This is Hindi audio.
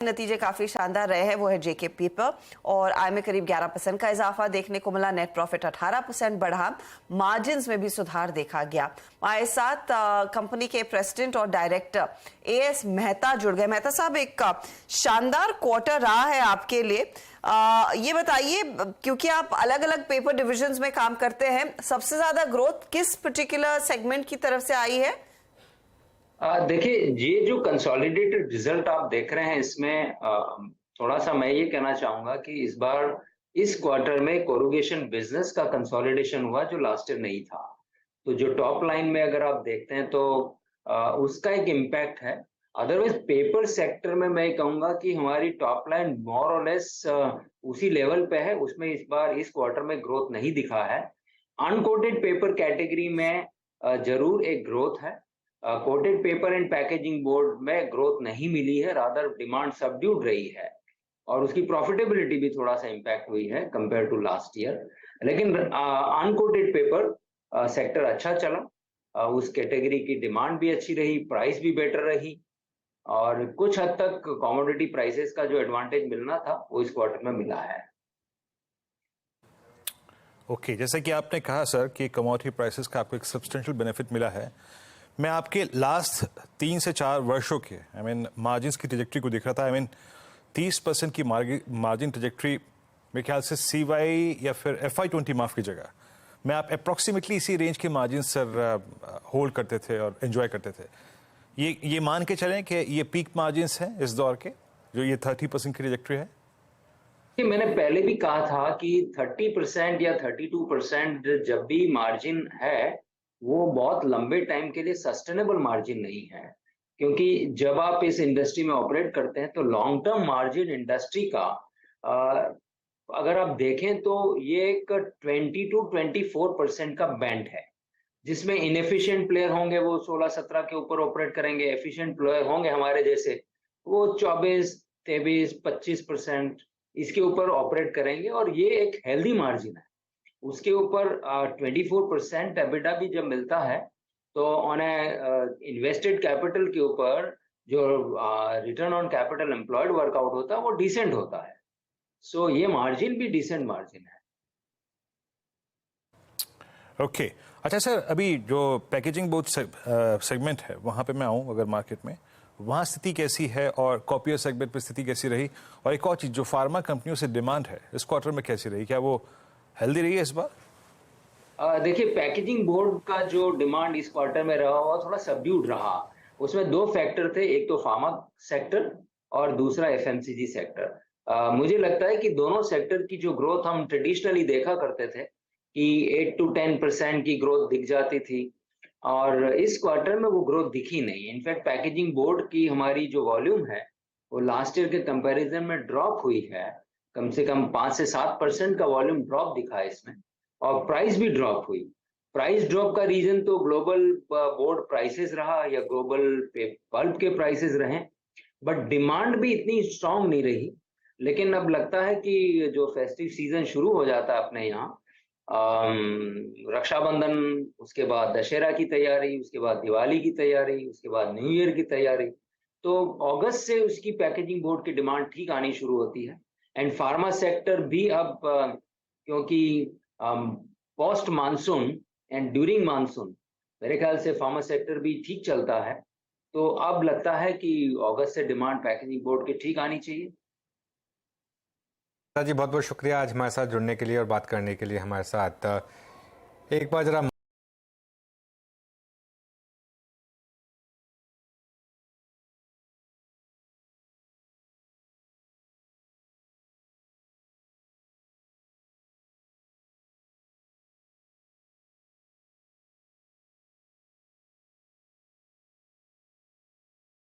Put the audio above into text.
नतीजे काफी शानदार रहे हैं। वो है जेके पेपर और आय में करीब 11% का इजाफा देखने को मिला। नेट प्रॉफिट 18% बढ़ा। मार्जिन्स में भी सुधार देखा गया। हमारे साथ कंपनी के प्रेसिडेंट और डायरेक्टर एएस मेहता जुड़ गए। मेहता साहब, एक शानदार क्वार्टर रहा है आपके लिए। ये बताइए, क्योंकि आप अलग अलग पेपर डिविजन्स में काम करते हैं, सबसे ज्यादा ग्रोथ किस पर्टिकुलर सेगमेंट की तरफ से आई है? देखिए, ये जो कंसोलिडेटेड रिजल्ट आप देख रहे हैं इसमें थोड़ा सा मैं ये कहना चाहूंगा कि इस बार इस क्वार्टर में कोरुगेशन बिजनेस का कंसोलिडेशन हुआ जो लास्ट ईयर नहीं था। तो जो टॉप लाइन में अगर आप देखते हैं तो उसका एक इम्पैक्ट है। अदरवाइज पेपर सेक्टर में मैं कहूंगा कि हमारी टॉप लाइन मोर और लेस उसी लेवल पे है। उसमें इस बार इस क्वार्टर में ग्रोथ नहीं दिखा है। अनकोटेड पेपर कैटेगरी में जरूर एक ग्रोथ है। Coated paper and packaging board में ग्रोथ नहीं मिली है, रादर डिमांड सबड्यूड रही है और उसकी प्रॉफिटेबिलिटी भी थोड़ा सा इम्पैक्ट हुई है कंपेयर टू लास्ट ईयर। लेकिन अनकोटेड पेपर सेक्टर अच्छा चला। उस कैटेगरी की डिमांड भी अच्छी रही, प्राइस भी बेटर रही और कुछ हद तक कमोडिटी प्राइसेस का जो एडवांटेज मिलना था वो इस क्वार्टर में मिला है। ओके, जैसे कि आपने कहा सर कि कमोडिटी प्राइसेस का आपको एक सब्सटेंशियल बेनिफिट मिला है। मैं आपके लास्ट 3 से 4 वर्षों के मार्जिन्स की ट्रेजेक्ट्री को देख रहा था। 30% की मार्जिन ट्रेजेक्ट्री मेरे ख्याल से सीवाई या फिर FY20 माफ की जगह मैं आप अप्रॉक्सीमेटली इसी रेंज के मार्जिन सर होल्ड करते थे और एंजॉय करते थे। ये मान के चलें कि ये पीक मार्जिन्स हैं इस दौर के, जो ये 30% की ट्रेजेक्ट्री है। मैंने पहले भी कहा था कि 30% या 32% जब भी मार्जिन है वो बहुत लंबे टाइम के लिए सस्टेनेबल मार्जिन नहीं है, क्योंकि जब आप इस इंडस्ट्री में ऑपरेट करते हैं तो लॉन्ग टर्म मार्जिन इंडस्ट्री का अगर आप देखें तो ये एक 20 to 24% का बैंड है, जिसमें इनएफिशिएंट प्लेयर होंगे वो 16-17 के ऊपर ऑपरेट करेंगे, एफिशिएंट प्लेयर होंगे हमारे जैसे वो 24, 23, 25% इसके ऊपर ऑपरेट करेंगे और ये एक हेल्दी मार्जिन है। उसके ऊपर 24% एबिटा भी जब मिलता है तो ऑन इन्वेस्टेड कैपिटल के ऊपर जो return on capital employed workout होता है वो डिसेंट होता है। सो ये मार्जिन भी डिसेंट मार्जिन है। ओके, अच्छा सर, अभी जो पैकेजिंग बोर्ड सेगमेंट है वहाँ पे मैं आऊँ अगर मार्केट में, वहाँ स्थिति कैसी है और कॉपियर सेगमेंट पे स्थिति कैसी रही? और एक और चीज़, जो फार्मा कंपनियों से डिमांड है इस क्वार्टर में कैसी रही? क्या वो हेल्दी रही है इस बार? देखिए, पैकेजिंग बोर्ड का जो डिमांड इस क्वार्टर में रहा वो थोड़ा सबड्यूड रहा। उसमें दो फैक्टर थे, एक तो फार्मा सेक्टर और दूसरा एफएमसीजी सेक्टर। मुझे लगता है कि दोनों सेक्टर की जो ग्रोथ हम ट्रेडिशनली देखा करते थे कि 8 to 10% की ग्रोथ दिख जाती थी और इस क्वार्टर में वो ग्रोथ दिखी नहीं। इनफैक्ट पैकेजिंग बोर्ड की हमारी जो वॉल्यूम है वो लास्ट ईयर के कंपैरिजन में ड्रॉप हुई है। कम से कम 5 से 7% का वॉल्यूम ड्रॉप दिखा है इसमें और प्राइस भी ड्रॉप हुई। प्राइस ड्रॉप का रीजन तो ग्लोबल बोर्ड प्राइसेस रहा या ग्लोबल पल्प के प्राइसेस रहे, बट डिमांड भी इतनी स्ट्रांग नहीं रही। लेकिन अब लगता है कि जो फेस्टिव सीजन शुरू हो जाता है अपने यहाँ, रक्षाबंधन, उसके बाद दशहरा की तैयारी, उसके बाद दिवाली की तैयारी, उसके बाद न्यू ईयर की तैयारी, तो अगस्त से उसकी पैकेजिंग बोर्ड की डिमांड ठीक आनी शुरू होती है। एंड फार्मा सेक्टर भी अब क्योंकि post monsoon and during monsoon मेरे ख्याल से फार्मा सेक्टर भी ठीक चलता है, तो अब लगता है कि अगस्त से डिमांड पैकेजिंग बोर्ड की ठीक आनी चाहिए। जी बहुत बहुत शुक्रिया आज हमारे साथ जुड़ने के लिए और बात करने के लिए हमारे साथ। एक बार जरा